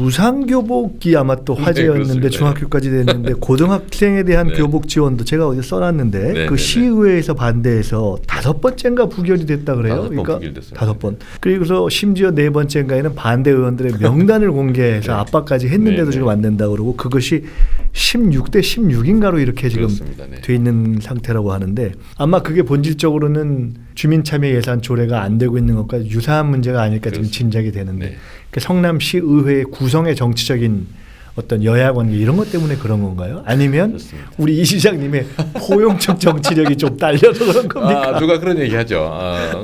무상교복이 아마 또 화제였는데 네, 중학교까지 됐는데 고등학생에 대한 네. 교복 지원도 제가 어디 써놨는데 네, 그 네, 시의회에서 반대해서 5번째인가 부결이 됐다 그래요. 5번 그러니까 부결됐어요. 5번. 그리고서 심지어 4번째인가에는 반대 의원들의 명단을 공개해서 네. 압박까지 했는데도 네, 지금 네. 안 된다 그러고 그것이 16대 16인가로 이렇게 지금 그렇습니다. 네. 돼 있는 상태라고 하는데 아마 그게 본질적으로는 주민참여 예산 조례가 안 되고 있는 것과 유사한 문제가 아닐까 지금 그렇습니다. 짐작이 되는데 네. 그 성남시 의회의 구성의 정치적인 어떤 여야 관계 이런 것 때문에 그런 건가요? 아니면 그렇습니다. 우리 이 시장님의 포용적 정치력이 좀 딸려서 그런 겁니까? 누가 그런 얘기하죠.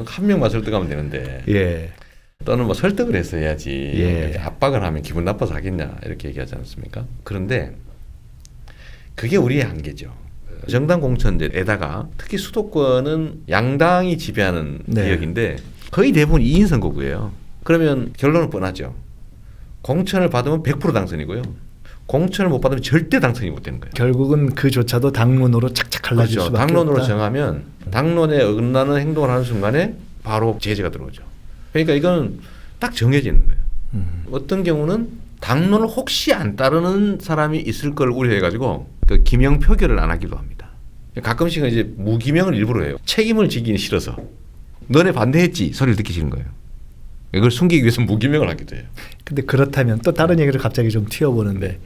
한 명만 설득하면 되는데 예. 또는 뭐 설득을 했어야지 예. 압박을 하면 기분 나빠서 하겠냐 이렇게 얘기하지 않습니까? 그런데 그게 우리의 한계죠. 정당 공천에다가 특히 수도권은 양당이 지배하는 네. 지역인데 거의 대부분 2인 선거구예요. 그러면 결론은 뻔하죠. 공천을 받으면 100% 당선이고요. 공천을 못 받으면 절대 당선이 못 되는 거예요. 결국은 그조차도 당론으로 착착 갈라질 그렇죠. 수밖에 당론으로 없다. 정하면 당론에 어긋나는 행동을 하는 순간에 바로 제재가 들어오죠. 그러니까 이건 딱 정해지는 거예요. 어떤 경우는 당론을 혹시 안 따르는 사람이 있을 걸 우려해가지고 그 기명 표결을 안 하기도 합니다. 가끔씩은 이제 무기명을 일부러 해요. 책임을 지기는 싫어서 너네 반대했지 소리를 듣기 싫은 거예요. 이걸 숨기기 위해서 무기명을 하기도 해요. 근데 그렇다면 또 다른 얘기를 갑자기 좀 튀어보는데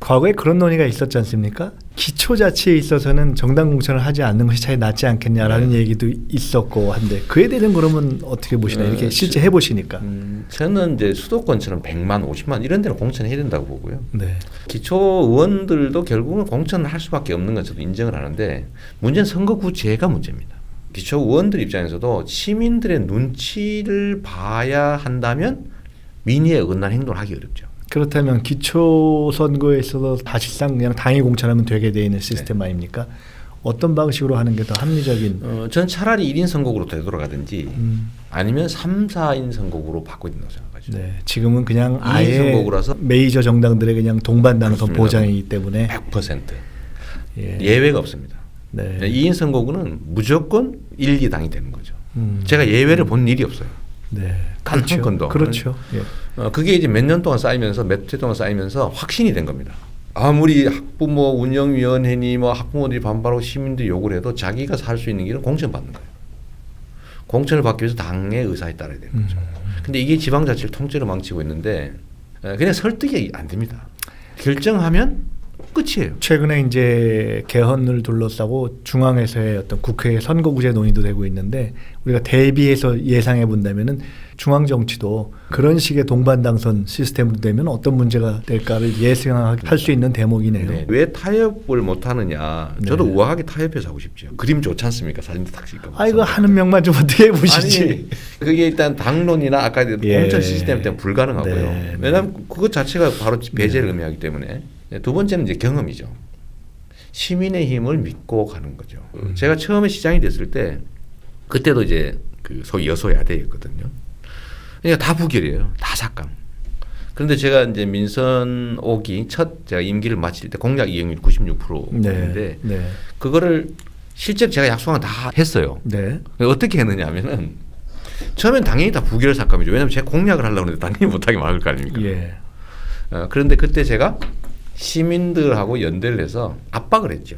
과거에 그런 논의가 있었지 않습니까? 기초 자체에 있어서는 정당 공천을 하지 않는 것이 차라리 낫지 않겠냐라는 얘기도 있었고 한데 그에 대해서는 그러면 어떻게 보시나요? 이렇게 실제 해보시니까. 저는 이제 수도권처럼 100만, 50만 이런 데는 공천해야 된다고 보고요. 네. 기초 의원들도 결국은 공천을 할 수밖에 없는 건 저도 인정을 하는데 문제는 선거구제가 문제입니다. 기초 의원들 입장에서도 시민들의 눈치를 봐야 한다면 민의에 어긋난 행동을 하기 어렵죠. 그렇다면 기초 선거에서도 사실상 그냥 당이 공천하면 되게 돼 있는 시스템 아닙니까? 어떤 방식으로 하는 게 더 합리적인? 전 차라리 1인 선거구로 되돌아가든지 아니면 3, 4인 선거구로 바꿔야 된다고 생각하죠. 네, 지금은 그냥 2인 아예 선거구라서 메이저 정당들의 그냥 동반 당선 그렇습니다. 보장이기 때문에 100% 예. 예외가 없습니다. 네. 2인 선거구는 무조건 1, 2당이 되는 거죠. 제가 예외를 본 일이 없어요. 네. 단 한 건도. 그렇죠. 예. 그게 이제 몇 년 동안 쌓이면서 몇 해 동안 쌓이면서 확신이 된 겁니다. 아무리 학부모 운영위원회니 뭐 학부모들이 반발하고 시민들이 욕을 해도 자기가 살 수 있는 길은 공천 받는 거예요. 공천을 받기 위해서 당의 의사에 따라야 되는 거죠. 근데 이게 지방자치를 통째로 망치고 있는데 그냥 설득이 안 됩니다. 결정하면 끝이에요. 최근에 이제 개헌을 둘러싸고 중앙에서의 어떤 국회 선거구제 논의도 되고 있는데 우리가 대비해서 예상해 본다면은 중앙 정치도 그런 식의 동반 당선 시스템으로 되면 어떤 문제가 될까를 예상할 수 있는 대목이네요. 네. 왜 타협을 못 하느냐? 저도 네. 우아하게 타협해서 하고 싶죠. 그림 좋지 않습니까? 사진도 딱 찍고. 아 이거 하는 명만 좀 어떻게 해보시지. 아니, 그게 일단 당론이나 아까 예. 공천 시스템 때문에 불가능하고요. 네, 왜냐하면 그것 자체가 바로 배제를 의미하기 때문에. 두 번째는 이제 경험이죠. 시민의 힘을 믿고 가는 거죠. 제가 처음에 시장이 됐을 때 그때도 이제 그 소위 여소야대였거든요. 그러니까 다 부결이에요. 다 삭감. 그런데 제가 이제 민선 5기 첫 제가 임기를 마칠 때 공약 이행률 96%인데 네. 그거를 실제 제가 약속한 다 했어요. 네. 어떻게 했느냐면은 처음엔 당연히 다 부결 삭감이죠. 왜냐하면 제가 공약을 하려고 했는데 당연히 못하게 막을 거 아닙니까? 예. 그런데 그때 제가 시민들하고 연대를 해서 압박을 했죠.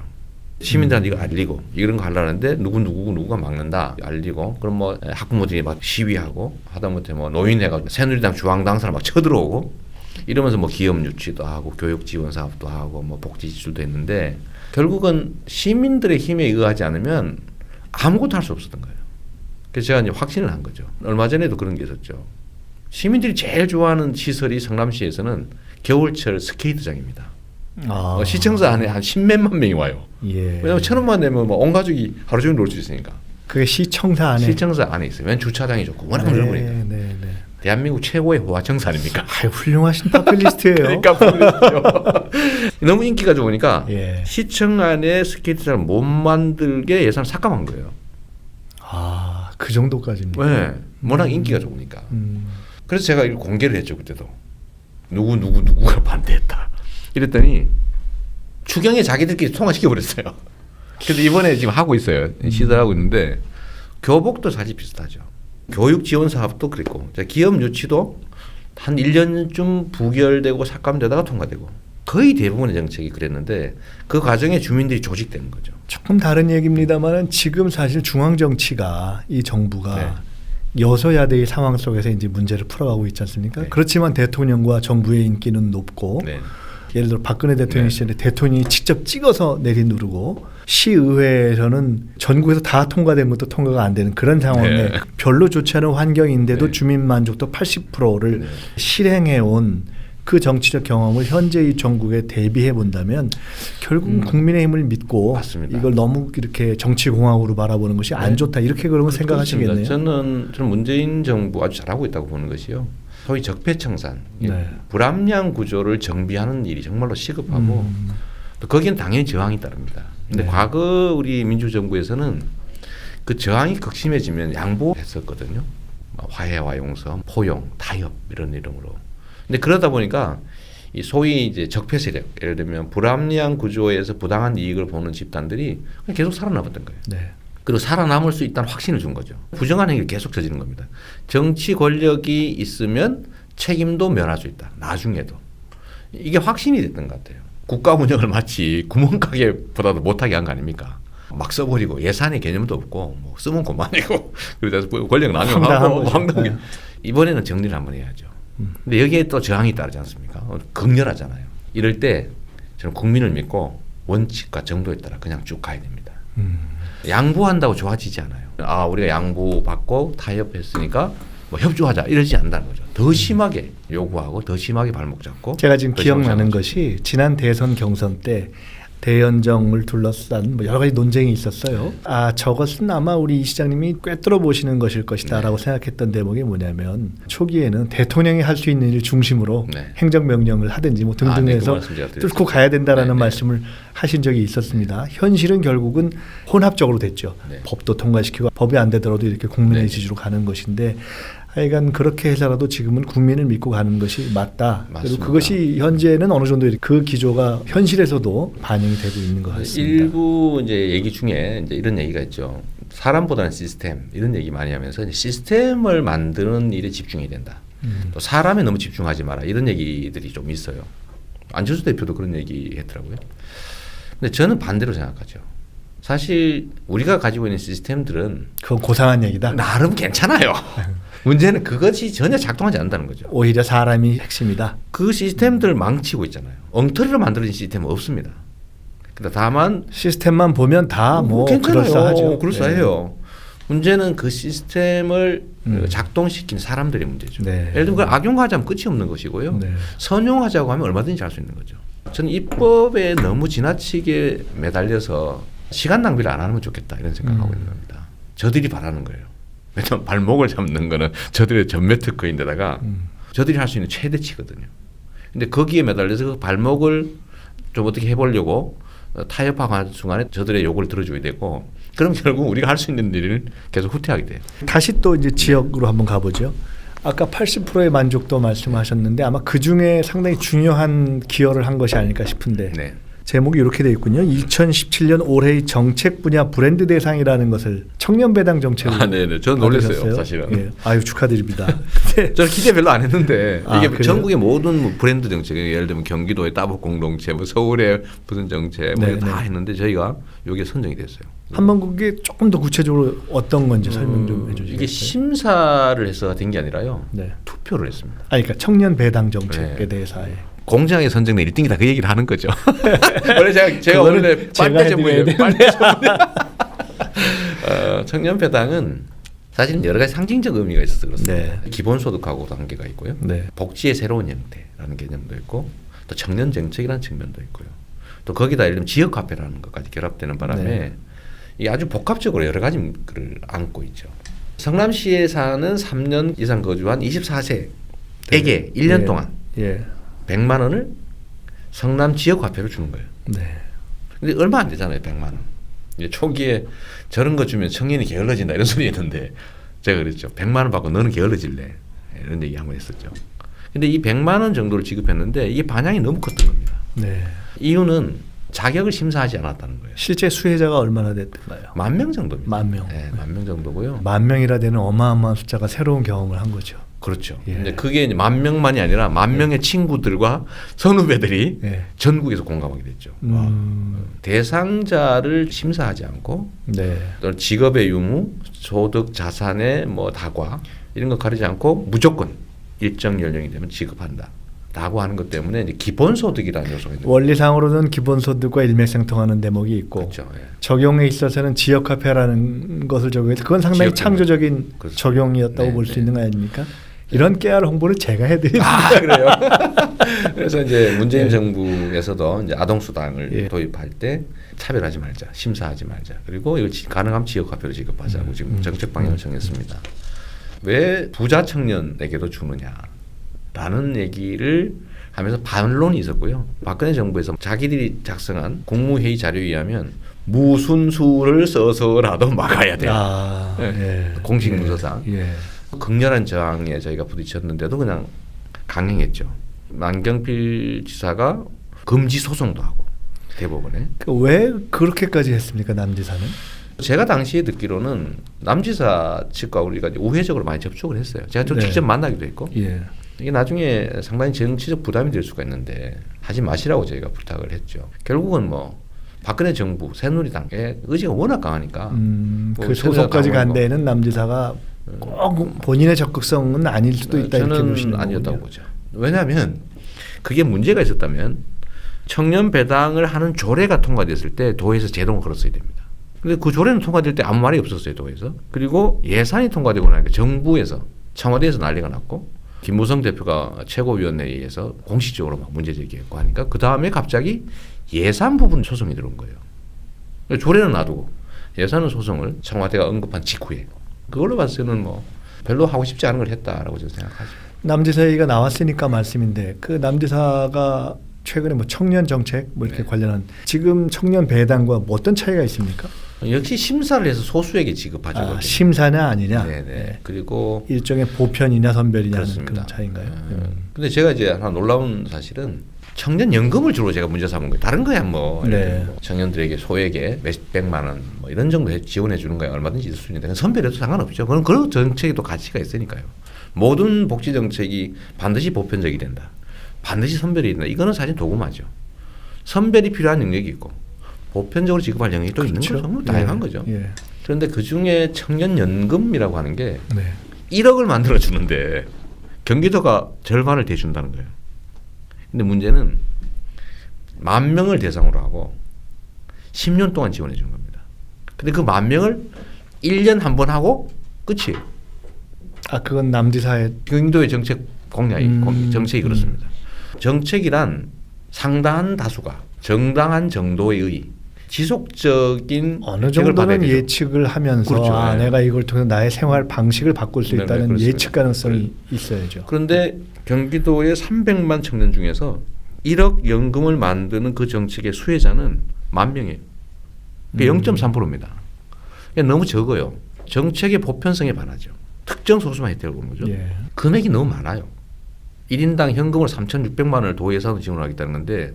시민들한테 이거 알리고 이런 거 하려는데 누구가 막는다 알리고 그럼 뭐 학부모들이 막 시위하고 하다못해 뭐 노인회가 새누리당 중앙당 사람 막 쳐들어오고 이러면서 뭐 기업 유치도 하고 교육 지원 사업도 하고 뭐 복지 지출도 했는데 결국은 시민들의 힘에 의하지 않으면 아무것도 할 수 없었던 거예요. 그래서 제가 이제 확신을 한 거죠. 얼마 전에도 그런 게 있었죠. 시민들이 제일 좋아하는 시설이 성남시에서는 겨울철 스케이트장입니다. 시청자 안에 한 10몇만 명이 와요. 예. 왜냐하면 1,000원만 내면 뭐 온 가족이 하루 종일 놀 수 있으니까. 그게 시청사 안에. 시청사 안에 있어요. 왜냐면 주차장이 좋고 워낙 넓으니까. 네. 대한민국 최고의 호화청사 아닙니까? 훌륭하신 파퓰리스트예요. 그러니까 너무 인기가 좋으니까 예. 시청 안에 스케이트장을 못 만들게 예산을 삭감한 거예요. 그 정도까지입니다. 왜? 워낙 인기가 좋으니까. 그래서 제가 이걸 공개를 했죠 그때도. 누구가 반대했다. 이랬더니 추경에 자기들끼리 통화시켜버렸어요. 그래서 이번에 지금 하고 있어요. 시도하고 있는데 교복도 사실 비슷하죠. 교육 지원 사업도 그랬고 기업 유치도 한 1년쯤 부결되고 삭감되다가 통과되고 거의 대부분의 정책이 그랬는데 그 과정에 주민들이 조직되는 거죠. 조금 다른 얘기입니다만 지금 사실 중앙 정치가 이 정부가 네. 여소야대의 상황 속에서 이제 문제를 풀어가고 있지 않습니까? 네. 그렇지만 대통령과 정부의 인기는 높고 네. 예를 들어 박근혜 대통령 네. 시절에 대통령이 직접 찍어서 내리누르고 시의회에서는 전국에서 다 통과된 것도 통과가 안 되는 그런 상황에 네. 별로 좋지 않은 환경인데도 네. 주민 만족도 80%를 네. 실행해온 그 정치적 경험을 현재의 정국에 대비해 본다면 결국 국민의힘을 믿고 맞습니다. 이걸 너무 이렇게 정치공학으로 바라보는 것이 안 네. 좋다 이렇게 그러면 생각하시겠네요. 그렇습니다. 저는 문재인 정부 아주 잘하고 있다고 보는 것이요. 소위 적폐청산, 네. 불합리한 구조를 정비하는 일이 정말로 시급하고 또 거기는 당연히 저항이 따릅니다. 근데 네. 과거 우리 민주정부에서는 그 저항이 극심해지면 양보했었거든요. 화해와 용서, 포용, 타협 이런 이름으로. 근데 그러다 보니까 이 소위 이제 적폐 세력, 예를 들면 불합리한 구조에서 부당한 이익을 보는 집단들이 그냥 계속 살아남았던 거예요. 네. 그리고 살아남을 수 있다는 확신을 준 거죠. 부정한 행위를 계속 저지른 겁니다. 정치 권력이 있으면 책임도 면할 수 있다. 나중에도. 이게 확신이 됐던 것 같아요. 국가 운영을 마치 구멍가게보다도 못하게 한 거 아닙니까? 막 써버리고 예산의 개념도 없고 뭐 쓰면 그만이고 그래서 권력 남용하고 황당하게. 이번에는 정리를 한번 해야죠. 근데 여기에 또 저항이 따르지 않습니까? 극렬하잖아요. 이럴 때 저는 국민을 믿고 원칙과 정도에 따라 그냥 쭉 가야 됩니다. 양보한다고 좋아지지 않아요. 아 우리가 양보받고 타협했으니까 뭐 협조하자 이러지 않는다는 거죠. 더 심하게 요구하고 더 심하게 발목 잡고. 제가 지금 더 기억나는 심하게 것이 지난 대선 경선 때 대연정을 둘러싼 뭐 여러 가지 논쟁이 있었어요. 아 저것은 아마 우리 이 시장님이 꿰뚫어 보시는 것일 것이다라고 네. 생각했던 대목이 뭐냐면 초기에는 대통령이 할 수 있는 일 중심으로 네. 행정명령을 하든지 뭐 등등 네, 그 해서 말씀 제가 드렸습니다. 뚫고 가야 된다라는 네, 네. 말씀을 하신 적이 있었습니다. 현실은 결국은 혼합적으로 됐죠. 네. 법도 통과시키고 법이 안 되더라도 이렇게 국민의 네. 지지로 가는 것인데 하여간 그렇게 해서라도 지금은 국민을 믿고 가는 것이 맞다. 그리고 맞습니다. 그것이 현재는 어느 정도 그 기조가 현실에서도 반영이 되고 있는 것 같습니다. 일부 이제 얘기 중에 이제 이런 얘기가 있죠. 사람보다는 시스템 이런 얘기 많이 하면서 이제 시스템을 만드는 일에 집중해야 된다. 또 사람에 너무 집중하지 마라 이런 얘기들이 좀 있어요. 안철수 대표도 그런 얘기 했더라고요. 근데 저는 반대로 생각하죠. 사실 우리가 가지고 있는 시스템들은 그건 고상한 얘기다. 나름 괜찮아요. 문제는 그것이 전혀 작동하지 않는다는 거죠. 오히려 사람이 핵심이다. 그 시스템들을 망치고 있잖아요. 엉터리로 만들어진 시스템은 없습니다. 근데 다만 시스템만 보면 다 뭐 괜찮아요. 그럴싸하죠. 그럴싸해요. 문제는 그 시스템을 작동시킨 사람들의 문제죠. 네. 예를 들면 그걸 악용하자면 끝이 없는 것이고요. 네. 선용하자고 하면 얼마든지 할 수 있는 거죠. 저는 입법에 너무 지나치게 매달려서 시간 낭비를 안 하면 좋겠다 이런 생각하고 있는 겁니다. 저들이 바라는 거예요. 왜냐하면 발목을 잡는 거는 저들의 전매 특허인데다가 저들이 할 수 있는 최대치거든요. 근데 거기에 매달려서 그 발목을 좀 어떻게 해보려고 타협하는 순간에 저들의 요구를 들어줘야 되고 그럼 결국 우리가 할 수 있는 일을 계속 후퇴하게 돼요. 다시 또 이제 지역으로 한번 가보죠. 아까 80%의 만족도 말씀하셨는데 아마 그 중에 상당히 중요한 기여를 한 것이 아닐까 싶은데 네. 제목이 이렇게 되어 있군요. 2017년 올해의 정책 분야 브랜드 대상이라는 것을 청년 배당 정책으로 네네. 저는 놀랐어요, 받으셨어요. 사실은. 예. 아유 축하드립니다. 근데 저는 기대 별로 안 했는데 아, 이게 그래요? 전국의 모든 뭐 브랜드 정책, 예를 들면 경기도의 따복 공동체, 뭐 서울의 무슨 정책 뭐 네, 다 네. 했는데 저희가 여기에 선정이 됐어요. 한번 그게 조금 더 구체적으로 어떤 건지 설명 좀 해주시겠어요? 이게 심사를 해서 된 게 아니라요. 네. 투표를 했습니다. 아니 그러니까 청년 배당 정책에 네. 대해서 아예. 공장에 선정된 1등이다 그 얘기를 하는 거죠. 원래 제가 그거는 원래 제가 빨대 해드려야 전문이에요. 빨대 전문. 청년 배당은 사실은 여러 가지 상징적 의미가 있어서 그렇습니다. 네. 기본소득하고도 한계가 있고요. 네. 복지의 새로운 형태라는 개념도 있고 또 청년 정책이라는 측면도 있고요. 또 거기다 예를 들면 지역 화폐라는 것까지 결합되는 바람에 네. 이게 아주 복합적으로 여러 가지를 안고 있죠. 성남시에 사는 3년 이상 거주한 24세에게 1년 예. 동안 예. 100만 원을 성남 지역 화폐로 주는 거예요. 네. 근데 얼마 안 되잖아요, 100만 원. 이제 초기에 저런 거 주면 청년이 게을러진다 이런 소리 했는데 제가 그랬죠. 100만 원 받고 너는 게을러질래. 이런 얘기 한번 했었죠. 근데 이 100만 원 정도를 지급했는데 이게 반향이 너무 컸던 겁니다. 네. 이유는 자격을 심사하지 않았다는 거예요. 실제 수혜자가 얼마나 됐던가요? 10,000명 정도입니다. 10,000명. 네, 10,000명 정도고요. 10,000명이라 되는 어마어마한 숫자가 새로운 경험을 한 거죠. 그렇죠. 예. 근데 그게 이제 10,000명만이 아니라 10,000명의 친구들과 선후배들이 예. 전국에서 공감하게 됐죠. 대상자를 심사하지 않고 네. 또는 직업의 유무, 소득, 자산의 뭐 다과 이런 거 가리지 않고 무조건 일정 연령이 되면 지급한다. 라고 하는 것 때문에 이제 기본소득이라는 요소가 있는 거예요. 원리상으로는 기본소득과 일맥상통하는 대목이 있고 그렇죠. 예. 적용에 있어서는 지역화폐라는 것을 적용해서 그건 상당히 지역화폐. 창조적인 그렇죠. 적용이었다고 네, 볼 수 네. 있는 거 아닙니까? 이런 깨알 홍보를 제가 해드립니다. 아 그래요. 그래서 이제 문재인 정부에서도 이제 아동수당을 예. 도입할 때 차별하지 말자, 심사하지 말자. 그리고 이걸 가능하면 지역화폐로 지급하자고 지금 정책 방향을 정했습니다. 왜 부자 청년에게도 주느냐라는 얘기를 하면서 반론이 있었고요. 박근혜 정부에서 자기들이 작성한 국무회의 자료에 의하면 무슨 수를 써서라도 막아야 돼요. 아, 네. 공식 문서상. 예. 극렬한 저항에 저희가 부딪혔는데도 그냥 강행했죠. 만경필 지사가 금지 소송도 하고 대법원에. 왜 그렇게까지 했습니까, 남지사는? 제가 당시에 듣기로는 남지사 측과 우리가 이제 우회적으로 많이 접촉을 했어요. 제가 좀 네. 직접 만나기도 했고 예. 이게 나중에 상당히 정치적 부담이 될 수가 있는데 하지 마시라고 저희가 부탁을 했죠. 결국은 뭐 박근혜 정부 새누리당의 의지가 워낙 강하니까 뭐 그 소송까지 간 거. 데에는 남지사가 꼭 본인의 적극성은 아닐 수도 있다 이렇게 저는 보시는 아니었다고 거군요. 보죠. 왜냐하면 그게 문제가 있었다면 청년 배당을 하는 조례가 통과됐을 때 도에서 제동을 걸었어야 됩니다. 근데 그 조례는 통과될 때 아무 말이 없었어요, 도에서. 그리고 예산이 통과되고 나니까 정부에서 청와대에서 난리가 났고 김무성 대표가 최고위원회의에서 공식적으로 막 문제 제기했고 하니까 그 다음에 갑자기 예산 부분 소송이 들어온 거예요. 조례는 놔두고 예산은 소송을 청와대가 언급한 직후에 그걸로 봤을 때는 뭐 별로 하고 싶지 않은 걸 했다라고 저는 생각하죠. 남지사 얘기가 나왔으니까 말씀인데 그 남지사가 최근에 뭐 청년 정책 뭐 이렇게 네. 관련한 지금 청년 배당과 뭐 어떤 차이가 있습니까? 역시 심사를 해서 소수에게 지급하죠. 아, 심사냐 아니냐. 네네. 네. 그리고 일종의 보편이냐 선별이냐는 그렇습니다. 그런 차이인가요? 근데 제가 이제 하나 놀라운 사실은 청년 연금을 주로 제가 문제 삼은 거예요. 다른 거야 뭐 네. 청년들에게 소액에 몇백만 원 뭐 이런 정도 지원해 주는 거야 얼마든지 있을 수 있는데 선별해도 상관없죠. 그건 그런 정책이 또 가치가 있으니까요. 모든 복지 정책이 반드시 보편적이 된다. 반드시 선별이 된다. 이거는 사실 도구마죠. 선별이 필요한 영역이 있고 보편적으로 지급할 영역이 또 있는 거죠. 뭐 다양한 예. 거죠. 예. 그런데 그 중에 청년연금이라고 하는 게 네. 1억을 만들어 주는데 경기도가 절반을 대준다는 거예요. 근데 문제는 10,000명을 대상으로 하고 10년 동안 지원해 주는 겁니다. 근데 그 10,000명을 1년 한 번 하고 끝이에요. 아 그건 남지사의 경기도의 정책 공약이 정책이 그렇습니다. 정책이란 상당한 다수가 정당한 정도의 지속적인 어느 혜택을 받아야 정도는 되죠. 예측을 하면서 그렇죠. 아, 네. 내가 이걸 통해서 나의 생활 방식을 바꿀 수 네, 있다는 그렇습니다. 예측 가능성이 있어야죠. 그런데 경기도의 300만 청년 중에서 1억 연금을 만드는 그 정책의 수혜자는 10,000명이에요. 그게 0.3%입니다. 그러니까 너무 적어요. 정책의 보편성에 반하죠. 특정 소수만 혜택을 보는 거죠. 예. 금액이 너무 많아요. 1인당 현금으로 3,600만 원을 도예산으로 지원하겠다는 건데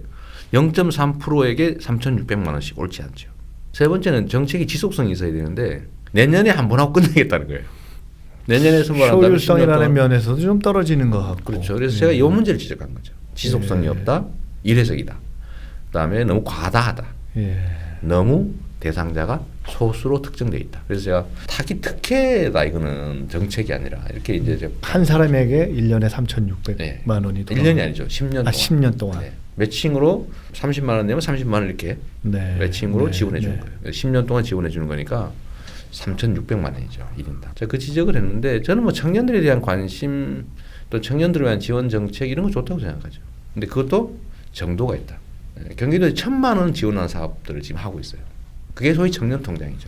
0.3%에게 3,600만 원씩 옳지 않죠. 세 번째는 정책이 지속성이 있어야 되는데 내년에 한 번 하고 끝내겠다는 거예요. 내년에 선발한다면 효율성이라는 면에서도 좀 떨어지는 것 같고. 그렇죠. 그래서 제가 이 문제를 지적한 거죠. 지속성이 예. 없다, 일회적이다. 그다음에 너무 과다하다. 예. 너무 대상자가 소수로 특정돼 있다. 그래서 제가 타기 특혜다 이거는 정책이 아니라 이렇게 이제 제가 한 사람에게 1년에 3,600만 네. 원이 1년이 아니죠. 10년 동안. 10년 동안. 네. 매칭으로 30만 원 내면 30만 원 이렇게 네. 매칭으로 네. 지원해 주는 네. 거예요. 10년 동안 지원해 주는 거니까 3,600만 원이죠. 1인당. 제가 그 지적을 했는데 저는 뭐 청년들에 대한 관심 또 청년들을 위한 지원 정책 이런 거 좋다고 생각하죠. 근데 그것도 정도가 있다. 경기도에 1,000만 원 지원하는 사업들을 지금 하고 있어요. 그게 소위 청년 통장이죠.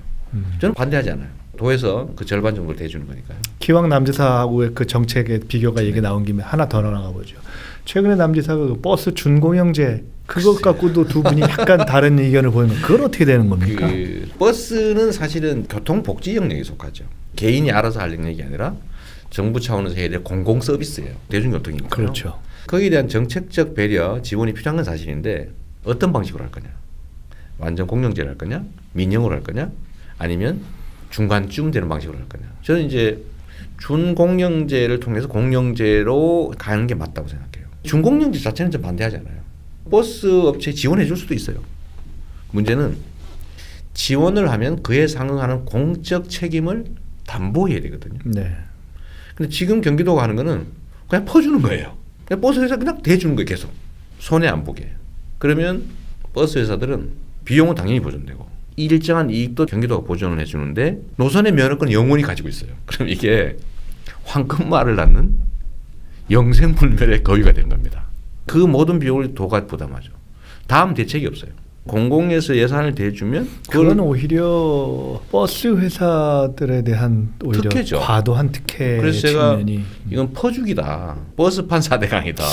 저는 반대하지 않아요. 도에서 그 절반 정도를 대주는 거니까요. 기왕 남지사하고의 그 정책의 비교가 얘기 나온 김에 하나 더 나가 보죠. 최근에 남지사가 그 버스 준공영제 그것 갖고도 두 분이 약간 다른 의견을 보이는 건 그건 어떻게 되는 겁니까? 그 버스는 사실은 교통복지 영역에 속하죠. 개인이 알아서 할 영역이 아니라 정부 차원에서 해야 될 공공 서비스예요. 대중교통이니까. 그렇죠. 거기에 대한 정책적 배려, 지원이 필요한 건 사실인데 어떤 방식으로 할 거냐? 완전 공영제를 할 거냐? 민영으로 할 거냐? 아니면 중간쯤 되는 방식으로 할 거냐? 저는 이제 준공영제를 통해서 공영제로 가는 게 맞다고 생각해요. 준공영제 자체는 좀 반대하잖아요. 버스 업체에 지원해 줄 수도 있어요. 문제는 지원을 하면 그에 상응하는 공적 책임을 담보해야 되거든요. 네. 근데 지금 경기도가 하는 거는 그냥 퍼주는 거예요. 그냥 버스 회사 그냥 대주는 거예요. 계속 손해 안 보게. 그러면 버스 회사들은 비용은 당연히 보존되고 일정한 이익도 경기도가 보존을 해주는데 노선의 면허권 영원히 가지고 있어요. 그럼 이게 황금말을 낳는 영생불멸의 거위가 되는 겁니다. 그 모든 비용을 도가 부담하죠. 다음 대책이 없어요. 공공에서 예산을 대주면 그건 오히려 버스 회사들에 대한 오히려 특혜죠. 과도한 특혜 그래서 제가 측면이 이건 퍼주기다. 버스판 4대강이다.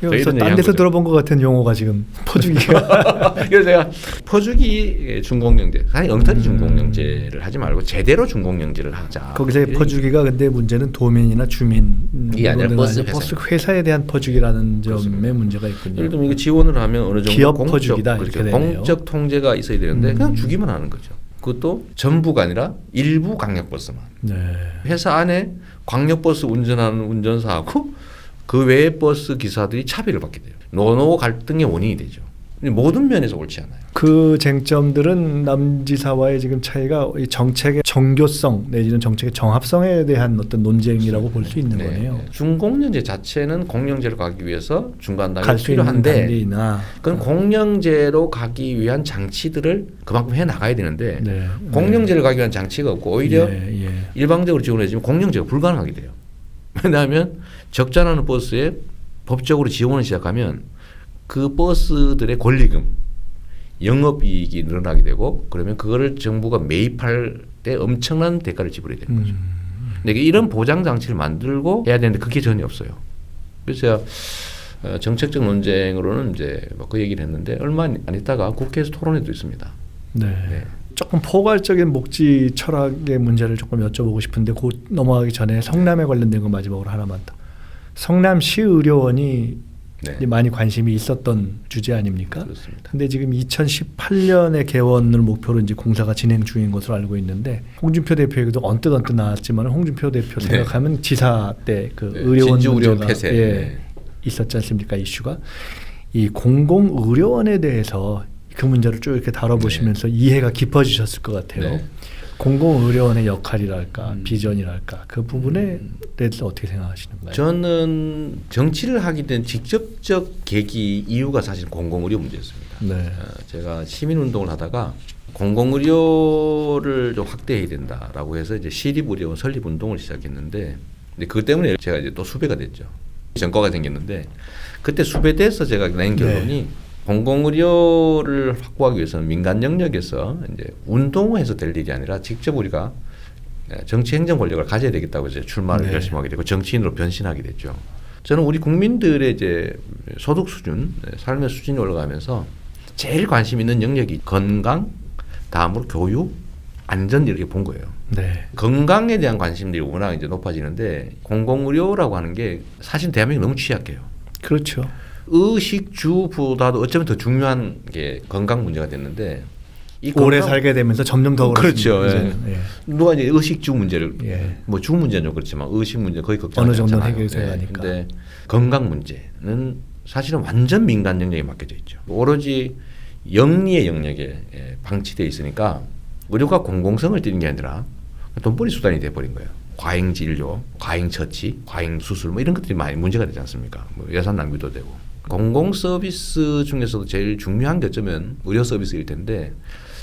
여기서 딴 데서 들어본 것 같은 용어가 지금 퍼주기가 그래서 제가 퍼주기 준공영제, 사실 엉터리 준공영제를 하지 말고 제대로 준공영제를 하자. 거기서의 퍼주기가 근데 문제는 도민이나 주민 이게 아니라 버스 버스 회사에 대한 퍼주기라는 그렇습니다. 점에 문제가 있군요. 예를 들면 이거 지원을 하면 어느 정도 기업 공적, 퍼주기다 그렇죠. 이렇게 되네요. 공적 통제가 있어야 되는데 그냥 주기만 하는 거죠. 그것도 전부가 아니라 일부 광역버스만. 네. 회사 안에 광역버스 운전하는 운전사하고 그 외의 버스 기사들이 차별을 받게 돼요. 노노 갈등의 원인이 되죠. 모든 면에서 옳지 않아요. 그 쟁점들은 남지사와의 지금 차이가 이 정책의 정교성 내지는 정책의 정합성에 대한 어떤 논쟁이라고 볼 수 있는 거네요. 준공영제 자체는 공영제로 가기 위해서 중간 단계가 갈 수 있는 필요한데 단계이나 그건 공영제로 가기 위한 장치들을 그만큼 해 나가야 되는데 네. 공영제를 가기 위한 장치가 없고 오히려 예. 일방적으로 지원해주면 공영제가 불가능하게 돼요. 왜냐하면 적자나는 버스에 법적으로 지원을 시작하면 그 버스들의 권리금, 영업이익이 늘어나게 되고 그러면 그거를 정부가 매입할 때 엄청난 대가를 지불해야 되는 거죠. 근데 이런 보장 장치를 만들고 해야 되는데 그게 전혀 없어요. 그래서 제가 정책적 논쟁으로는 이제 그 얘기를 했는데 얼마 안 있다가 국회에서 토론회도 있습니다. 네. 네. 조금 포괄적인 목지 철학의 문제를 조금 여쭤보고 싶은데 곧 넘어가기 전에 성남에 관련된 거 마지막으로 하나만 더. 성남시 의료원이 네. 많이 관심이 있었던 주제 아닙니까? 그렇습니다. 근데 지금 2018년에 개원을 목표로 이제 공사가 진행 중인 것으로 알고 있는데 홍준표 대표 얘기도 언뜻 나왔지만 홍준표 대표 네. 생각하면 지사 때 그 네. 의료원 진주 의료원 문제가 폐쇄. 네. 있었지 않습니까? 이슈가 이 공공의료원에 대해서 그 문제를 쭉 이렇게 다뤄보시면서 이해가 깊어지셨을 것 같아요. 네. 공공의료원의 역할이랄까 비전이랄까 그 부분에 대해서 어떻게 생각하시는가요? 저는 정치를 하게 된 직접적 계기 이유가 사실 공공의료 문제였습니다. 네. 제가 시민운동을 하다가 공공의료를 좀 확대해야 된다라고 해서 이제 시립의료원 설립운동을 시작했는데 근데 그것 때문에 제가 이제 또 수배가 됐죠. 전과가 생겼는데 그때 수배돼서 제가 낸 결론이 공공의료를 확보하기 위해서는 민간 영역에서 이제 운동해서 될 일이 아니라 직접 우리가 정치 행정 권력을 가져야 되겠다고 이제 출마를 열심히 하게 되고 정치인으로 변신하게 됐죠. 저는 우리 국민들의 이제 소득 수준, 삶의 수준이 올라가면서 제일 관심 있는 영역이 건강, 다음으로 교육, 안전 이렇게 본 거예요. 네. 건강에 대한 관심들이 워낙 이제 높아지는데 공공의료라고 하는 게 사실 대한민국 너무 취약해요. 그렇죠. 의식주보다도 어쩌면 더 중요한 게 건강 문제가 됐는데 이 오래 건강- 살게 되면서 점점 더 그렇죠. 그렇습니다. 예. 이제는. 누가 이제 의식주 문제를 예. 뭐 주 문제는 그렇지만 의식 문제 거의 걱정하지 어느 정도는 않잖아요. 해결돼야 하니까. 근데 건강 문제는 사실은 완전 민간 영역에 맡겨져 있죠. 오로지 영리의 영역에 방치돼 있으니까 의료가 공공성을 띠는 게 아니라 돈벌이 수단이 돼버린 거예요. 과잉 진료, 과잉 처치, 과잉 수술 뭐 이런 것들이 많이 문제가 되지 않습니까? 뭐 예산 낭비도 되고. 공공 서비스 중에서도 제일 중요한 게 어쩌면 의료 서비스일 텐데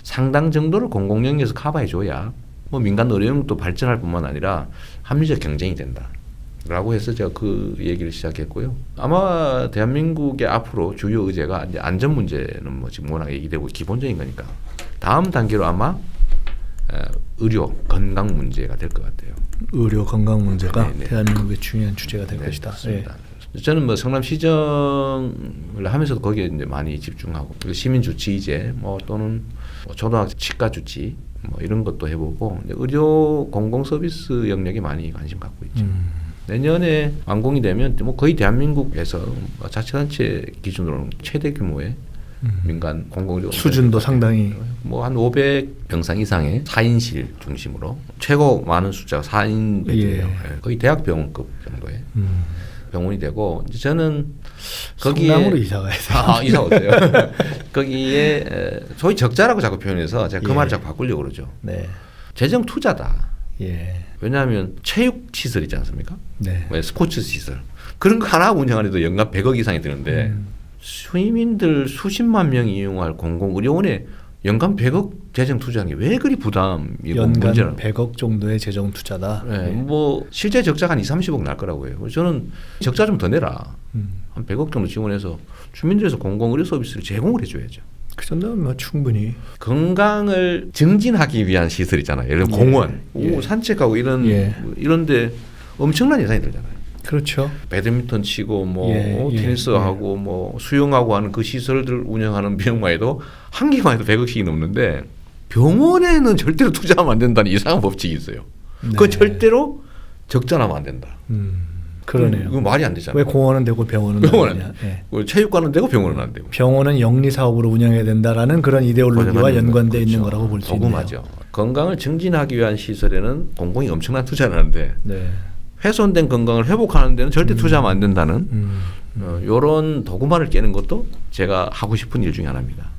상당 정도를 공공 영역에서 커버해 줘야 뭐 민간 의료용도 발전할 뿐만 아니라 합리적 경쟁이 된다라고 해서 제가 그 얘기를 시작했고요. 아마 대한민국의 앞으로 주요 의제가 이제 안전 문제는 뭐 지금 워낙 얘기되고 기본적인 거니까 다음 단계로 아마 의료 건강 문제가 될 것 같아요. 의료 건강 문제가 네, 네. 대한민국의 중요한 주제가 될 것이다. 예. 저는 뭐 성남시정을 하면서도 거기에 이제 많이 집중하고 시민 주치의제 뭐 또는 뭐 초등학생 치과 주치 뭐 이런 것도 해보고 의료 공공 서비스 영역에 많이 관심 갖고 있죠. 내년에 완공이 되면 뭐 거의 대한민국에서 자치단체 기준으로는 최대 규모의 민간 공공의료 수준도 상당히 뭐 한 500병상 이상의 4인실 중심으로 최고 많은 숫자가 4인 베드예요. 예. 거의 대학병원급 정도의 병원이 되고 이제 저는 성남으로 이사 가야 돼요. 이사 오세요. 거기에 소위 적자라고 자꾸 표현해서 제가 그 예. 말을 자꾸 바꾸려고 그러죠. 네. 재정 투자다. 예. 왜냐하면 체육 시설 있지 않습니까? 네. 뭐 스포츠 시설 그런 거 하나 운영하는데도 연간 100억 이상이 드는데 시민들 수십만 명이 이용할 공공의료원에 연간 100억 재정 투자하는 게 왜 그리 부담이고 연간 문제는 100억 정도의 재정 투자다. 네, 뭐 실제 적자가 한 2, 30억 날 거라고 해요. 그래서 저는 적자 좀 더 내라. 한 100억 정도 지원해서 주민들에서 공공의료 서비스를 제공을 해줘야죠. 그 정도면 뭐 충분히. 건강을 증진하기 위한 시설 있잖아요. 예를 들면 예. 공원, 예. 산책하고 예. 이런데 엄청난 예산이 들잖아요. 그렇죠. 배드민턴 치고 뭐 예, 예, 테니스하고 뭐 수영하고 하는 그 시설들 운영하는 비용만 해도 한 개만 해도 100억씩이 넘는데 병원에는 절대로 투자하면 안 된다는 이상한 법칙이 있어요. 그거 절대로 적자나면 안 된다. 그러네요. 이거 말이 안 되잖아요. 왜 공원은 되고 병원은 안 되냐. 예. 체육관은 되고 병원은 안 되고. 병원은 영리 사업으로 운영해야 된다라는 그런 이데올로기와 연관돼 있는 그렇죠. 거라고 볼 수 있네요. 도구마죠. 건강을 증진하기 위한 시설에는 공공이 엄청난 투자를 하는데 네. 훼손된 건강을 회복하는 데는 절대 투자하면 안 된다는 이런 도구만을 깨는 것도 제가 하고 싶은 일 중에 하나입니다.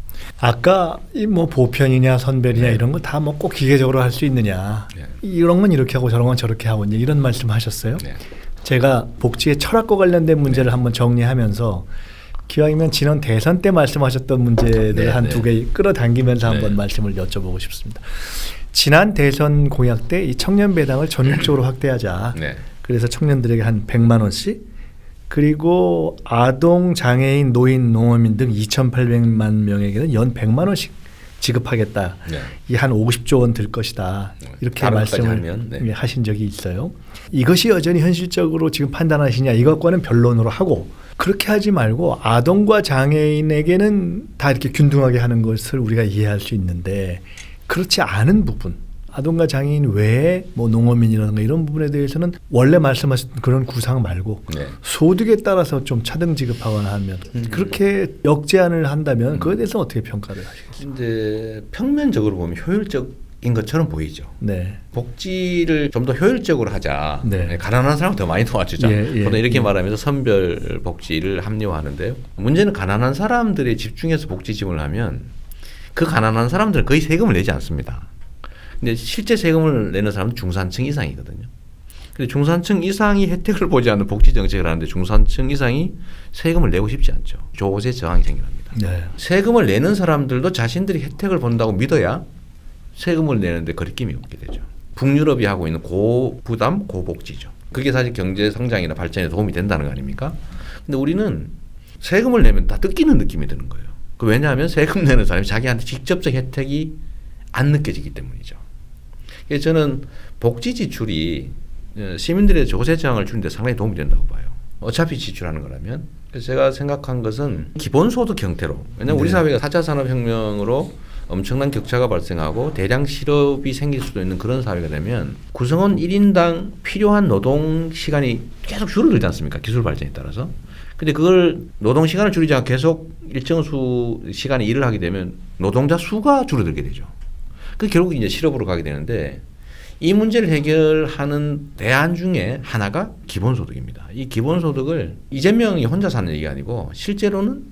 아까 이 뭐 보편이냐 선별이냐 네. 이런 거 다 뭐 꼭 기계적으로 할 수 있느냐. 네. 이런 건 이렇게 하고 저런 건 저렇게 하고 이제 이런 말씀하셨어요. 네. 제가 복지의 철학과 관련된 문제를 한번 정리하면서 기왕이면 지난 대선 때 말씀하셨던 문제들을 네, 한 네. 두 개 끌어당기면서 네. 한번 말씀을 여쭤보고 싶습니다. 지난 대선 공약 때 이 청년 배당을 전국적으로 확대하자. 네. 그래서 청년들에게 한 100만 원씩 그리고 아동, 장애인, 노인, 농어민 등 2,800만 명에게는 연 100만 원씩 지급하겠다. 네. 이 한 50조 원 들 것이다. 이렇게 다른 것까지 말씀을 하면, 네. 하신 적이 있어요. 이것이 여전히 현실적으로 지금 판단하시냐 이것과는 변론으로 하고 그렇게 하지 말고 아동과 장애인에게는 다 이렇게 균등하게 하는 것을 우리가 이해할 수 있는데 그렇지 않은 부분 아동과 장애인 외에 뭐 농어민이라든가 이런 부분에 대해서는 원래 말씀하셨던 그런 구상 말고 네. 소득에 따라서 좀 차등 지급하거나 하면 그렇게 역제한을 한다면 그거에 대해서 어떻게 평가를 하시겠습니까? 근데 평면적으로 보면 효율적인 것처럼 보이죠. 네. 복지를 좀 더 효율적으로 하자. 네. 가난한 사람 더 많이 도와주자. 예, 보통 이렇게 예. 말하면서 선별 복지를 합리화하는데요. 문제는 가난한 사람들에 집중해서 복지 지원을 하면 그 가난한 사람들은 거의 세금을 내지 않습니다. 근데 실제 세금을 내는 사람은 중산층 이상이거든요. 근데 중산층 이상이 혜택을 보지 않는 복지 정책을 하는데 중산층 이상이 세금을 내고 싶지 않죠. 조세 저항이 생겨납니다. 네. 세금을 내는 사람들도 자신들이 혜택을 본다고 믿어야 세금을 내는데 거리낌이 없게 되죠. 북유럽이 하고 있는 고부담 고복지죠. 그게 사실 경제 성장이나 발전에 도움이 된다는 거 아닙니까? 근데 우리는 세금을 내면 다 뜯기는 느낌이 드는 거예요. 왜냐하면 세금 내는 사람이 자기한테 직접적 혜택이 안 느껴지기 때문이죠. 그래서 저는 복지 지출이 시민들의 조세 저항을 줄이는 데 상당히 도움이 된다고 봐요. 어차피 지출하는 거라면. 그래서 제가 생각한 것은 기본소득 형태로. 왜냐하면 우리 네. 사회가 4차 산업혁명으로 엄청난 격차가 발생하고 대량 실업이 생길 수도 있는 그런 사회가 되면 구성원 1인당 필요한 노동 시간이 계속 줄어들지 않습니까? 기술 발전에 따라서. 근데 그걸 노동 시간을 줄이지 않고 계속 일정 수 시간의 일을 하게 되면 노동자 수가 줄어들게 되죠. 그 결국 이제 실업으로 가게 되는데 이 문제를 해결하는 대안 중에 하나가 기본소득입니다. 이 기본소득을 이재명이 혼자 사는 얘기가 아니고 실제로는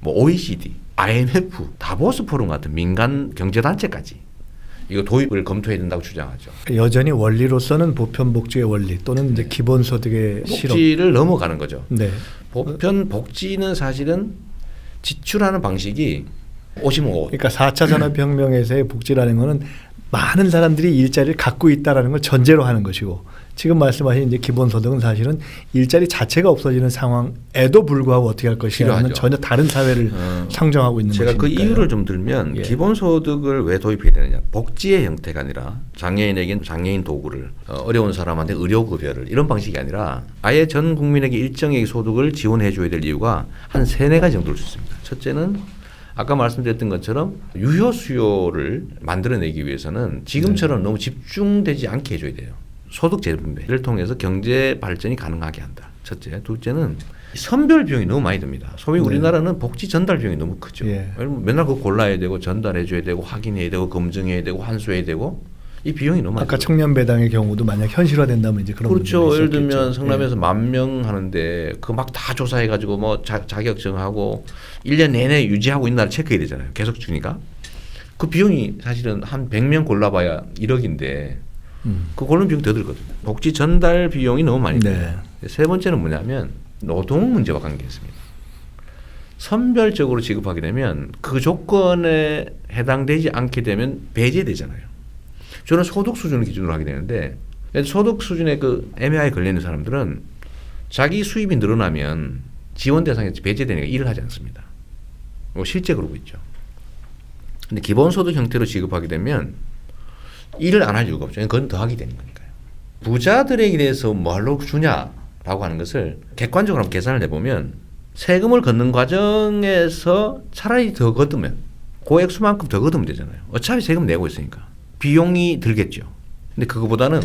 뭐 OECD, IMF, 다보스 포럼 같은 민간 경제단체까지 이거 도입을 검토해야 된다고 주장하죠. 여전히 원리로서는 보편복지의 원리 또는 이제 기본소득의 실업. 복지를 넘어가는 거죠. 네. 보편 복지는 사실은 지출하는 방식이 55. 그러니까 4차 산업혁명에서의 복지라는 거는 많은 사람들이 일자리를 갖고 있다라는 걸 전제로 하는 것이고 지금 말씀하신 이제 기본소득은 사실은 일자리 자체가 없어지는 상황에도 불구하고 어떻게 할 것이냐는 전혀 다른 사회를 상정하고 있는 제가 것이니까요. 그 이유를 좀 들면 예. 기본소득을 왜 도입해야 되느냐. 복지의 형태가 아니라 장애인에겐 장애인 도구를 어려운 사람한테 의료급여를 이런 방식이 아니라 아예 전 국민에게 일정의 소득을 지원해 줘야 될 이유가 한 3-4가지 정도일 수 있습니다. 첫째는 아까 말씀드렸던 것처럼 유효 수요를 만들어내기 위해서는 지금처럼 너무 집중되지 않게 해줘야 돼요. 소득 재분배를 통해서 경제 발전이 가능하게 한다. 첫째. 둘째는 선별 비용이 너무 많이 듭니다. 소위 네. 우리나라는 복지 전달 비용이 너무 크죠. 예. 왜냐면 맨날 그거 골라야 되고 전달해줘야 되고 확인해야 되고 검증해야 되고 환수해야 되고 이 비용이 너무 많이 아까 들어요. 청년 배당의 경우도 만약 현실화된다면 이제 그런 그렇죠. 문제가 예를 있었겠죠. 들면 성남에서 예. 10,000명 하는데 그 막 다 조사해가지고 뭐 자격증하고 1년 내내 유지하고 있나를 체크해야 되잖아요. 계속 주니까. 그 비용이 사실은 한 100명 골라봐야 1억인데 그 고르는 비용 더 들거든요. 복지 전달 비용이 너무 많이 들어요. 네. 세 번째는 뭐냐면 노동 문제와 관계있습니다. 선별적으로 지급하게 되면 그 조건에 해당되지 않게 되면 배제되잖아요. 저는 소득 수준을 기준으로 하게 되는데 소득 수준에 그 애매하게 걸리는 사람들은 자기 수입이 늘어나면 지원 대상에 배제되니까 일을 하지 않습니다. 실제 그러고 있죠. 근데 기본소득 형태로 지급하게 되면 일을 안 할 이유가 없죠. 그건 더하게 되는 거니까요. 부자들에게 대해서 뭐하러 주냐라고 하는 것을 객관적으로 한번 계산을 해보면 세금을 걷는 과정에서 차라리 더 걷으면 고액수만큼 더 걷으면 되잖아요. 어차피 세금 내고 있으니까 비용이 들겠죠. 근데 그거보다는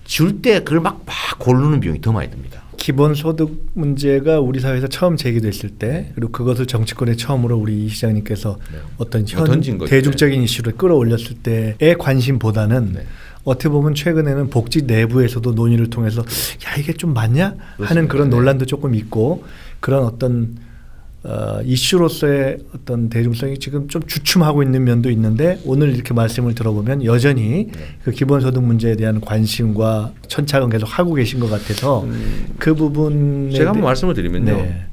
줄 때 그걸 막 고르는 비용이 더 많이 듭니다. 기본소득 문제가 우리 사회에서 처음 제기됐을 때 그리고 그것을 정치권에 처음으로 우리 이 시장님께서 네. 어떤 던진 거죠. 대중적인 이슈를 끌어올렸을 때의 관심보다는 네. 어떻게 보면 최근에는 복지 내부에서도 논의를 통해서 야 이게 좀 맞냐 하는 그렇습니다. 그런 네. 논란도 조금 있고 그런 어떤 이슈로서의 어떤 대중성이 지금 좀 주춤하고 있는 면도 있는데 오늘 이렇게 말씀을 들어보면 여전히 그 기본소득 문제에 대한 관심과 천착은 계속 하고 계신 것 같아서 그 부분에 제가 한번 말씀을 드리면요. 네.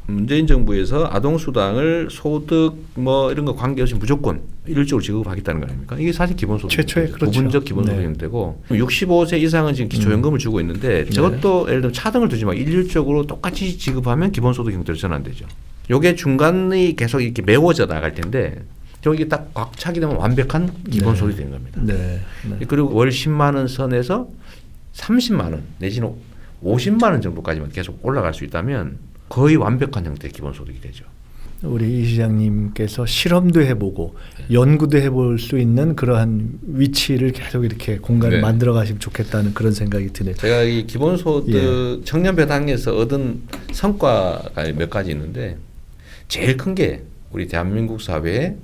문재인 정부에서 아동수당을 소득 뭐 이런 거 관계없이 무조건 일률적으로 지급하겠다는 거 아닙니까? 이게 사실 기본소득 최초의 그렇죠. 부분적 기본소득 형태고 65세 이상은 지금 기초연금을 주고 있는데 저것도 예를 들면 차등을 두지 말고 일률적으로 똑같이 지급하면 기본소득 형태로 전환되죠. 요게 중간이 계속 이렇게 메워져 나갈 텐데 저기 딱 꽉 차게 되면 완벽한 기본소득이 되는 겁니다. 네. 네. 그리고 월 10만 원 선에서 30만 원 내지는 50만 원 정도까지만 계속 올라갈 수 있다면 거의 완벽한 형태의 기본소득이 되죠. 우리 이 시장님께서 실험도 해보고 연구도 해볼 수 있는 그러한 위치를 계속 이렇게 공간을 네. 만들어 가시면 좋겠다는 그런 생각이 드네요. 제가 이 기본소득 예. 청년 배당에서 얻은 성과가 몇 가지 있는데 제일 큰 게 우리 대한민국 사회의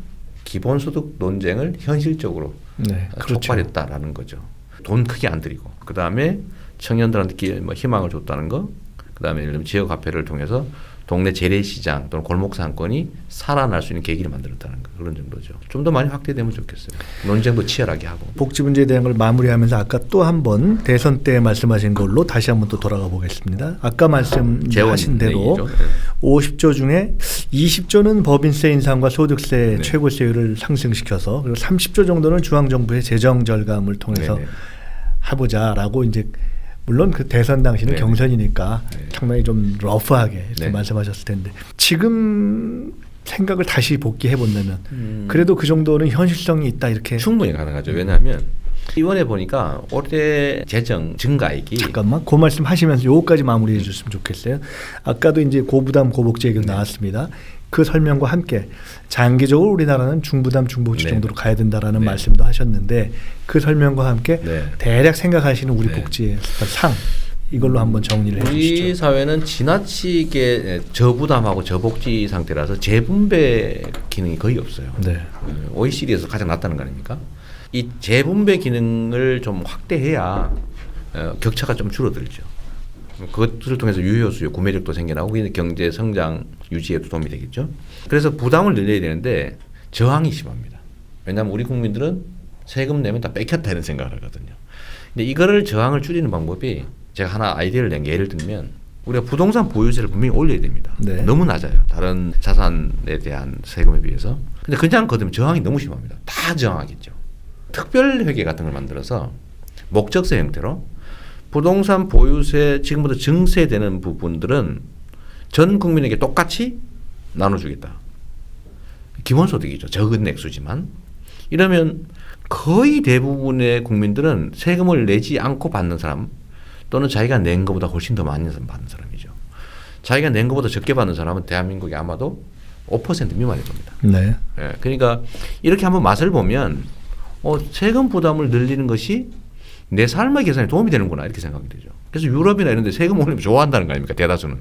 기본소득 논쟁을 현실적으로 네, 그렇죠. 촉발했다라는 거죠. 돈 크게 안 들이고 그 다음에 청년들한테 뭐 희망을 줬다는 거, 그 다음에 예를 들면 지역 화폐를 통해서 동네 재래시장 또는 골목 상권이 살아날 수 있는 계기를 만들었다는 거 그런 정도죠. 좀 더 많이 확대되면 좋겠어요. 논쟁도 치열하게 하고. 복지 문제에 대한 걸 마무리하면서 아까 또 한 번 대선 때 말씀하신 걸로 다시 한번 또 돌아가 보겠습니다. 아까 말씀하신 대로 얘기죠. 50조 중에 20조는 법인세 인상과 소득세 네. 최고세율을 상승시켜서 그리고 30조 정도는 중앙정부의 재정 절감을 통해서 네네. 해보자라고 이제 물론 그 대선 당시는 네네. 경선이니까 네. 상당히 좀 러프하게 이렇게 네. 말씀하셨을 텐데 지금 생각을 다시 복귀해 본다면 그래도 그 정도는 현실성이 있다 이렇게 충분히 가능하죠. 왜냐하면 이번에 보니까 올해 재정 증가액이 잠깐만 그 말씀 하시면서 요거까지 마무리해 주셨으면 좋겠어요. 아까도 이제 고부담 고복지 얘기가 나왔습니다. 그 설명과 함께 장기적으로 우리나라는 중부담 중복지 네. 정도로 가야 된다라는 네. 말씀도 하셨는데 그 설명과 함께 네. 대략 생각하시는 우리 네. 복지의 어떤 상 이걸로 한번 정리를 우리 해주시죠. 사회는 지나치게 저부담하고 저복지 상태라서 재분배 기능이 거의 없어요. 네. OECD에서 가장 낮다는 거 아닙니까? 이 재분배 기능을 좀 확대해야 격차가 좀 줄어들죠. 그것을 통해서 유효수요, 구매력도 생겨나고 경제 성장 유지에도 도움이 되겠죠. 그래서 부담을 늘려야 되는데 저항이 심합니다. 왜냐하면 우리 국민들은 세금 내면 다 뺏겼다 이런 생각을 하거든요. 근데 이거를 저항을 줄이는 방법이 제가 하나 아이디어를 낸 게 예를 들면 우리가 부동산 보유세를 분명히 올려야 됩니다. 네. 너무 낮아요. 다른 자산에 대한 세금에 비해서. 근데 그냥 거두면 저항이 너무 심합니다. 다 저항하겠죠. 특별회계 같은 걸 만들어서 목적세 형태로 부동산 보유세 지금부터 증세되는 부분들은 전 국민에게 똑같이 나눠주겠다. 기본소득이죠. 적은 액수지만. 이러면 거의 대부분의 국민들은 세금을 내지 않고 받는 사람 또는 자기가 낸 것보다 훨씬 더 많이 받는 사람이죠. 자기가 낸 것보다 적게 받는 사람은 대한민국에 아마도 5% 미만일 겁니다. 네. 예, 그러니까 이렇게 한번 맛을 보면 세금 부담을 늘리는 것이 내 삶의 개선에 도움이 되는구나 이렇게 생각이 되죠. 그래서 유럽이나 이런 데 세금 올리면 좋아한다는 거 아닙니까? 대다수는.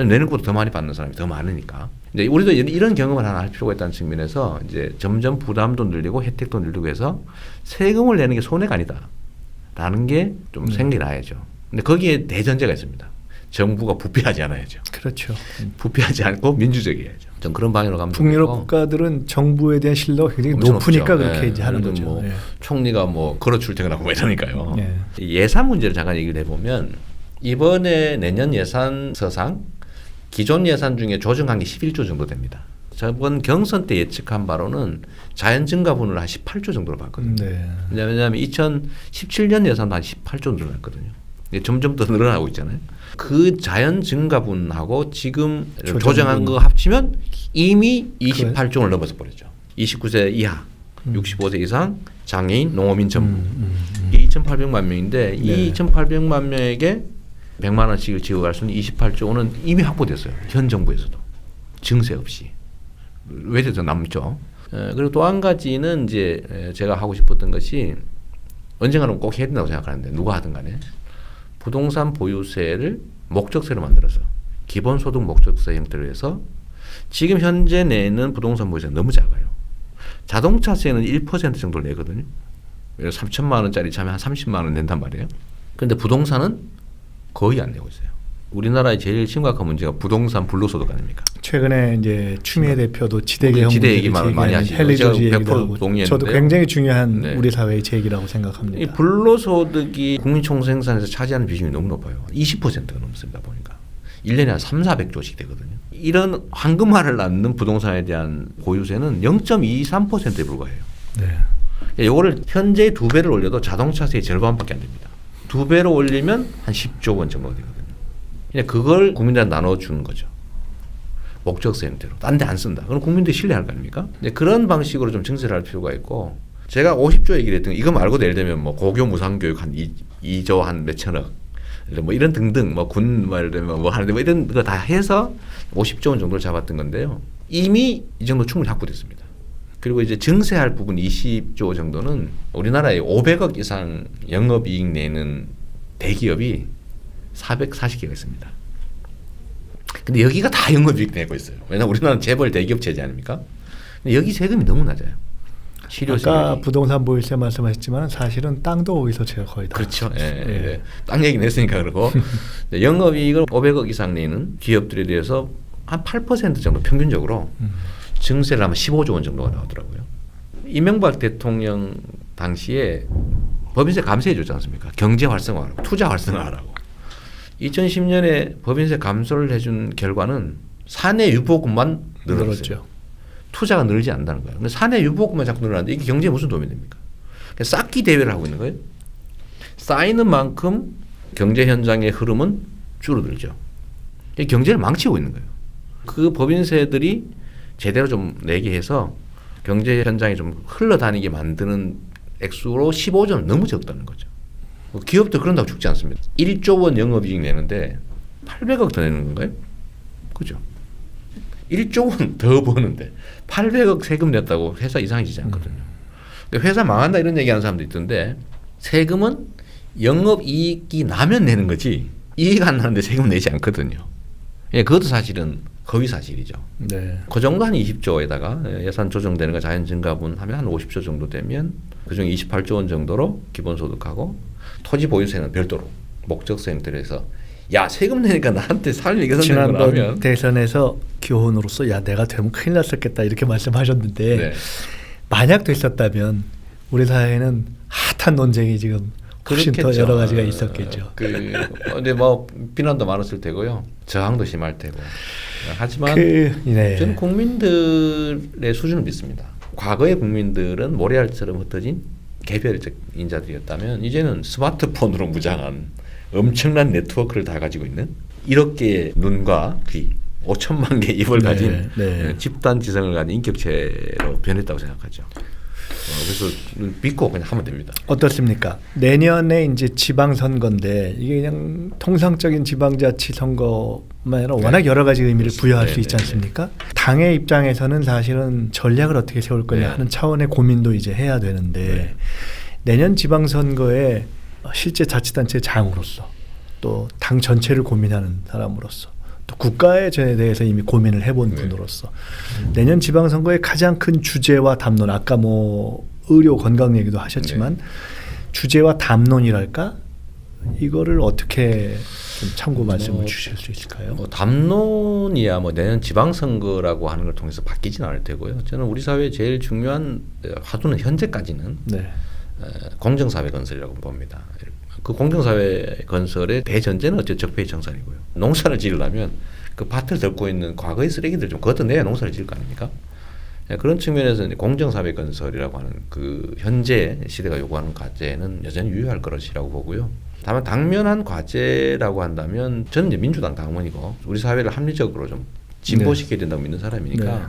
내는 것보다 더 많이 받는 사람이 더 많으니까. 이제 우리도 이런 경험을 하나 할 필요가 있다는 측면에서 이제 점점 부담도 늘리고 혜택도 늘리고 해서 세금을 내는 게 손해가 아니다라는 게 좀 생겨나야죠. 근데 거기에 대전제가 있습니다. 정부가 부패하지 않아야죠. 그렇죠. 부패하지 않고 민주적이어야죠. 전 그런 방향으로 가면 북유럽 되고. 국가들은 정부에 대한 신뢰가 굉장히 엄청 높으니까 높죠. 그렇게 예. 이제 하는 예를 거죠. 들면 뭐 예. 총리가 뭐 걸어 출퇴근하고 뭐 이러니까요. 예. 예산 문제를 잠깐 얘기를 해보면 이번에 내년 예산서상 기존 예산 중에 조정한 게 11조 정도 됩니다. 저번 경선 때 예측한 바로는 자연 증가분을 한 18조 정도로 봤거든요. 네. 왜냐하면 2017년 예산도 한 18조 늘어났거든요. 이게 점점 더 늘어나고 있잖아요. 그 자연 증가분하고 지금 조정한 거 합치면 이미 28조를 넘어서 버렸죠. 29세 이하, 65세 이상, 장애인, 농어민 전부. 이게 2,800만 명인데 네. 이 2,800만 명에게 100만 원씩을 지급할 수는 28조는 이미 확보됐어요. 현 정부에서도. 증세 없이. 외세도 남죠. 그리고 또 한 가지는 이제 제가 하고 싶었던 것이 언젠가는 꼭 해야 된다고 생각하는데 누가 하든 간에 부동산 보유세를 목적세로 만들어서 기본소득 목적세 형태로 해서 지금 현재 내는 부동산 보유세가 너무 작아요. 자동차세는 1% 정도를 내거든요. 3천만 원짜리 차면 한 30만 원 낸단 말이에요. 그런데 부동산은 거의 안 내고 있어요. 우리나라의 제일 심각한 문제가 부동산 불로소득 아닙니까? 최근에 이제 추미애 대표도 지대개혁 지대 문제를 얘기 많이 제기하는 하시죠. 헬리 조지 제가 얘기도 100% 하고 동의했는데요. 저도 굉장히 중요한 네. 우리 사회의 제기라고 이 생각합니다. 불로소득이 국민총생산에서 차지하는 비중이 너무 높아요. 20%가 넘습니다 보니까. 1년에 한 3,400조씩 되거든요. 이런 황금알을 낳는 부동산에 대한 보유세는 0.23%에 불과해요. 네. 이거를 현재 2배를 올려도 자동차세의 절반밖에 안 됩니다. 2배로 올리면 한 10조 원 정도가 되거든요. 그냥 그걸 국민들한테 나눠주는 거죠. 목적세 형태로. 딴 데 안 쓴다. 그럼 국민들이 신뢰할 거 아닙니까? 이제 그런 방식으로 좀 증세를 할 필요가 있고 제가 50조 얘기를 했던 이거 말고도 예를 들면 뭐 고교 무상교육 한 2조 한 몇천억 뭐 이런 등등 뭐 군 뭐 예를 들면 뭐 하는데 뭐 이런 거 다 해서 50조 원 정도를 잡았던 건데요. 이미 이 정도 충분히 확보됐습니다. 그리고 이제 증세할 부분 20조 정도는 우리나라에 500억 이상 영업이익 내는 대기업이 440개가 있습니다. 근데 여기가 다 영업이익 내고 있어요. 왜냐하면 우리나라는 재벌 대기업 체제 아닙니까? 근데 여기 세금이 너무 낮아요. 실효세. 아까 부동산 보유세 말씀하셨지만 사실은 땅도 거기서 제가 거의 다. 그렇죠. 예, 예. 예. 땅 얘기는 했으니까 그러고 영업이익을 500억 이상 내는 기업들에 대해서 한 8% 정도 평균적으로 증세를 하면 15조 원 정도가 나오더라고요. 이명박 대통령 당시에 법인세 감세해 줬지 않습니까? 경제 활성화하라고, 투자 활성화하라고. 2010년에 법인세 감소를 해준 결과는 사내 유보금만 늘었어요. 늘었죠. 투자가 늘지 않는다는 거예요. 근데 사내 유보금만 자꾸 늘어나는데 이게 경제에 무슨 도움이 됩니까? 쌓기 대회를 하고 있는 거예요. 쌓이는 만큼 경제 현장의 흐름은 줄어들죠. 경제를 망치고 있는 거예요. 그 법인세들이 제대로 좀 내게 해서 경제 현장에 좀 흘러다니게 만드는 액수로 15조는 너무 적다는 거죠. 기업도 그런다고 죽지 않습니다. 1조 원 영업이익 내는데 800억 더 내는 건가요? 그죠? 1조 원 더 버는데 800억 세금 냈다고 회사 이상해지지 않거든요. 그러니까 회사 망한다 이런 얘기하는 사람도 있던데 세금은 영업이익이 나면 내는 거지 이익 안 나는데 세금 내지 않거든요. 예, 그것도 사실은 거의 사실이죠. 네. 그 정도 한 20조에다가 예산 조정되는 거 자연 증가분 하면 한 50조 정도 되면 그중에 28조 원 정도로 기본소득하고 토지 보유세는 별도로 목적세 형태로 해서 야 세금 내니까 나한테 삶이 개선되는 지난번 거라면 대선에서 교훈으로서 야 내가 되면 큰일 났었겠다 이렇게 말씀하셨는데 네. 만약 됐었다면 우리 사회는 핫한 논쟁이 지금 훨씬 더 그렇겠죠. 여러 가지가 있었겠죠. 근데 뭐 비난도 많았을 테고요. 저항도 심할 테고. 하지만 네. 저는 국민들의 수준을 믿습니다. 과거의 국민들은 모래알처럼 흩어진 개별적 인자들이었다면 이제는 스마트폰으로 무장한 엄청난 네트워크를 다 가지고 있는 1억 개의 눈과 귀, 5천만 개의 입을 가진 집단 지성을 가진 인격체로 변했다고 생각하죠. 그래서 믿고 그냥 하면 됩니다. 어떻습니까? 내년에 이제 지방선거인데 이게 그냥 통상적인 지방자치 선거만 아니라 워낙 여러 가지 의미를 부여할 수 있지 않습니까? 당의 입장에서는 사실은 전략을 어떻게 세울 거냐 하는 차원의 고민도 이제 해야 되는데 내년 지방선거에 실제 자치단체 장으로서 또 당 전체를 고민하는 사람으로서 또 국가에 대해서 이미 고민을 해본 분으로서 내년 지방선거의 가장 큰 주제와 담론, 아까 뭐 의료 건강 얘기도 하셨지만 주제와 담론이랄까 이거를 어떻게 좀 참고 말씀을 주실 수 있을까요? 뭐 담론이야 뭐 내년 지방선거라고 하는 걸 통해서 바뀌지는 않을 테고요. 저는 우리 사회의 제일 중요한 화두는 현재까지는 네. 공정사회 건설이라고 봅니다. 그 공정사회 건설의 대전제는 어째 적폐의 청산이고요. 농사를 지으려면 그 밭을 덮고 있는 과거의 쓰레기들 좀 걷어내야 농사를 지을 거 아닙니까? 그런 측면에서 공정사회 건설이라고 하는 그 현재 시대가 요구하는 과제는 여전히 유효할 것이라고 보고요. 다만 당면한 과제라고 한다면 저는 이제 민주당 당원이고 우리 사회를 합리적으로 좀 진보시켜야 된다고 믿는 사람이니까 네.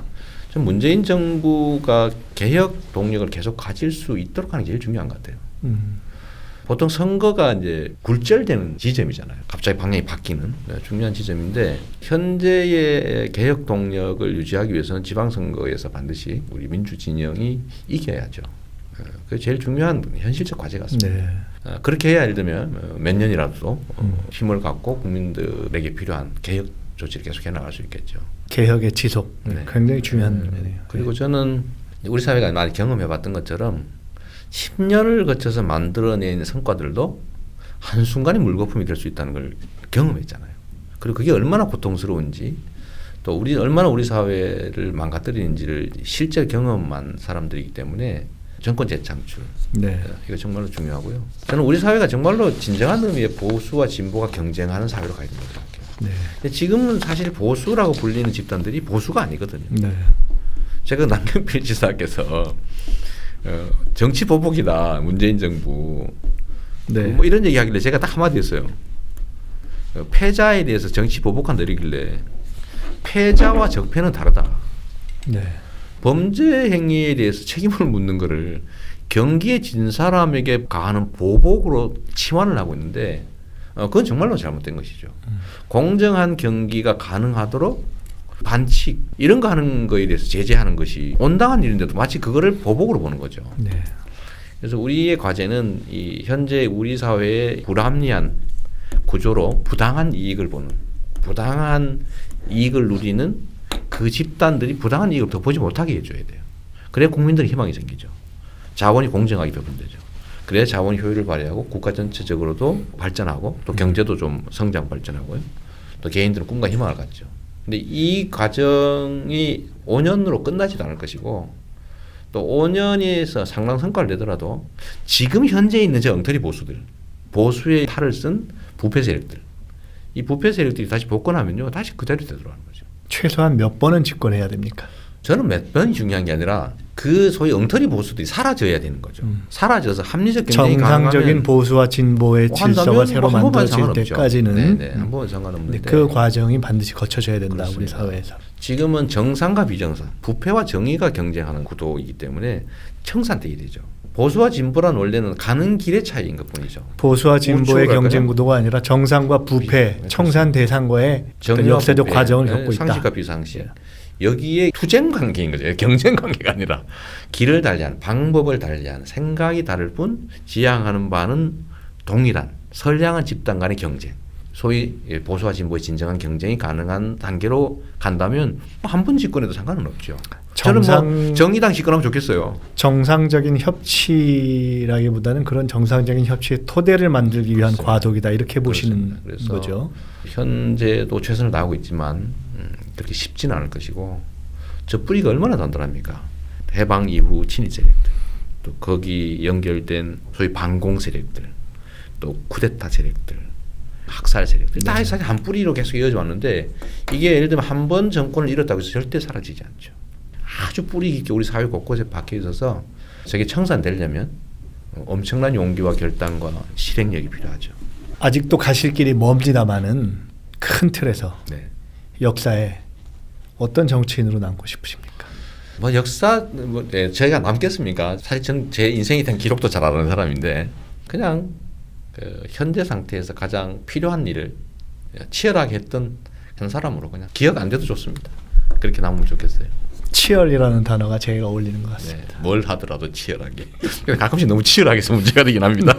좀 문재인 정부가 개혁 동력을 계속 가질 수 있도록 하는 게 제일 중요한 것 같아요. 보통 선거가 이제 굴절되는 지점이잖아요. 갑자기 방향이 바뀌는 중요한 지점인데 현재의 개혁 동력을 유지하기 위해서는 지방선거에서 반드시 우리 민주 진영이 이겨야죠. 그게 제일 중요한 현실적 과제 같습니다. 네. 그렇게 해야 예를 들면 몇 년이라도 힘을 갖고 국민들에게 필요한 개혁 조치를 계속해 나갈 수 있겠죠. 개혁의 지속 네. 굉장히 중요한 면이에요. 그리고 저는 우리 사회가 많이 경험해봤던 것처럼 10년을 거쳐서 만들어낸 성과들도 한순간에 물거품이 될 수 있다는 걸 경험했잖아요. 그리고 그게 얼마나 고통스러운지 또 얼마나 우리 사회를 망가뜨리는지를 실제 경험한 사람들이기 때문에 정권 재창출 네. 이거 정말로 중요하고요. 저는 우리 사회가 정말로 진정한 의미의 보수와 진보가 경쟁하는 사회로 가야 된다고 생각해요. 네. 근데 지금은 사실 보수라고 불리는 집단들이 보수가 아니거든요. 네. 제가 남경필 지사께서 정치 보복이다 문재인 정부 네. 뭐 이런 얘기하길래 제가 딱 한마디 했어요. 패자에 대해서 정치 보복한다 이러길래 패자와 적패는 다르다. 네. 범죄 행위에 대해서 책임을 묻는 거를 경기에 진 사람에게 가하는 보복으로 치환을 하고 있는데 그건 정말로 잘못된 것이죠. 공정한 경기가 가능하도록 반칙 이런 거 하는 거에 대해서 제재하는 것이 온당한 일인데도 마치 그거를 보복으로 보는 거죠. 네. 그래서 우리의 과제는 이 현재 우리 사회의 불합리한 구조로 부당한 이익을 보는 부당한 이익을 누리는 그 집단들이 부당한 이익을 더 보지 못하게 해줘야 돼요. 그래야 국민들의 희망이 생기죠. 자원이 공정하게 배분되죠. 그래야 자원이 효율을 발휘하고 국가 전체적으로도 발전하고 또 경제도 좀 성장 발전하고요. 또 개인들은 꿈과 희망을 갖죠. 근데 이 과정이 5년으로 끝나지도 않을 것이고 또 5년에서 상당 성과를 내더라도 지금 현재 있는 저 엉터리 보수들, 보수의 팔을 쓴 부패 세력들, 이 부패 세력들이 다시 복권하면요 다시 그대로 되돌아가는 거죠. 최소한 몇 번은 집권해야 됩니까? 저는 몇 번이 중요한 게 아니라 그 소위 엉터리 보수들이 사라져야 되는 거죠. 사라져서 합리적 경쟁이 정상적인 가능하면 보수와 진보의 질서가 새로 만들어질 때까지는 한 번은 상관없는데 그 과정이 반드시 거쳐져야 된다. 그렇습니다. 우리 사회에서. 지금은 정상과 비정상, 부패와 정의가 경쟁하는 구도이기 때문에 청산돼야 되죠. 보수와 진보란 원래는 가는 길의 차이인 것뿐이죠. 보수와 진보의 우측으로 경쟁 갈까요? 구도가 아니라 정상과 부패, 청산 대상과의 어떤 역사적 부패, 과정을 겪고 있다. 상식과 비상식. 여기에 투쟁 관계인 거죠. 경쟁 관계가 아니라 길을 달리하는 방법을 달리하는 생각이 다를 뿐 지향하는 바는 동일한 선량한 집단 간의 경쟁. 소위 보수와 진보의 진정한 경쟁이 가능한 단계로 간다면 한 번 집권해도 상관은 없죠. 저는 뭐 정의당 집권하면 좋겠어요. 정상적인 협치라기보다는 그런 정상적인 협치의 토대를 만들기 위한 그렇습니다. 과도기다 이렇게 보시는 그래서 거죠. 현재도 최선을 다하고 있지만 그렇게 쉽지는 않을 것이고 저 뿌리가 얼마나 단단합니까? 해방 이후 친일 세력들, 또 거기 연결된 소위 반공 세력들, 또 쿠데타 세력들, 학살 세력들 다 사실 한 뿌리로 계속 이어져 왔는데 이게 예를 들면 한 번 정권을 잃었다고 해서 절대 사라지지 않죠. 아주 뿌리 깊게 우리 사회 곳곳에 박혀 있어서 저게 청산되려면 엄청난 용기와 결단과 실행력이 필요하죠. 아직도 가실 길이 멉니다마는 큰 틀에서 네. 역사에 어떤 정치인으로 남고 싶으십니까? 뭐 역사 제가 남겠습니까? 사실 전 제 인생에 대한 기록도 잘 아는 사람인데 그냥 그 현재 상태에서 가장 필요한 일을 치열하게 했던 한 사람으로 그냥 기억 안 돼도 좋습니다. 그렇게 남으면 좋겠어요. 치열이라는 단어가 제일 어울리는 것 네, 같습니다. 뭘 하더라도 치열하게. 가끔씩 너무 치열하게 해서 문제가 되긴 합니다.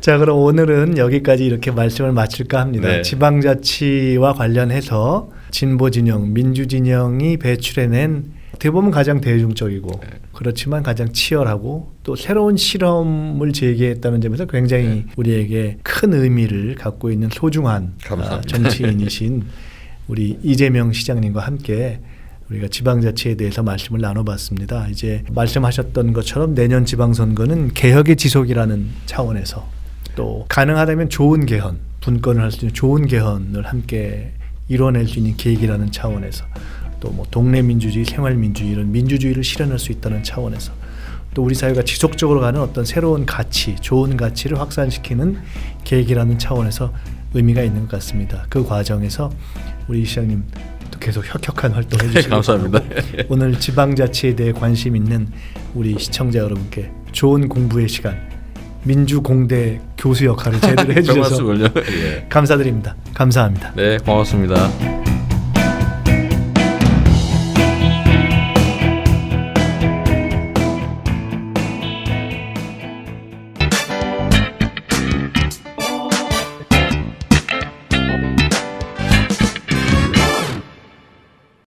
자, 그럼 오늘은 여기까지 이렇게 말씀을 마칠까 합니다. 네. 지방자치와 관련해서 진보진영, 민주진영이 배출해낸 어떻게 보면 가장 대중적이고 그렇지만 가장 치열하고 또 새로운 실험을 제기했다는 점에서 굉장히 우리에게 큰 의미를 갖고 있는 소중한 감사합니다. 정치인이신 우리 이재명 시장님과 함께 우리가 지방자치에 대해서 말씀을 나눠봤습니다. 이제 말씀하셨던 것처럼 내년 지방선거는 개혁의 지속이라는 차원에서 또 가능하다면 좋은 개헌, 분권을 할 수 있는 좋은 개헌을 함께 이뤄낼 수 있는 계획이라는 차원에서 또 뭐 동네 민주주의, 생활 민주주의 이런 민주주의를 실현할 수 있다는 차원에서 또 우리 사회가 지속적으로 가는 어떤 새로운 가치, 좋은 가치를 확산시키는 계획이라는 차원에서 의미가 있는 것 같습니다. 그 과정에서 우리 이 시장님 또 계속 혁혁한 활동해 주시기 감사합니다. 바라고 오늘 지방자치에 대해 관심 있는 우리 시청자 여러분께 좋은 공부의 시간, 민주공대 교수 역할을 제대로 해주셔서 예. 감사드립니다. 감사합니다. 네, 고맙습니다.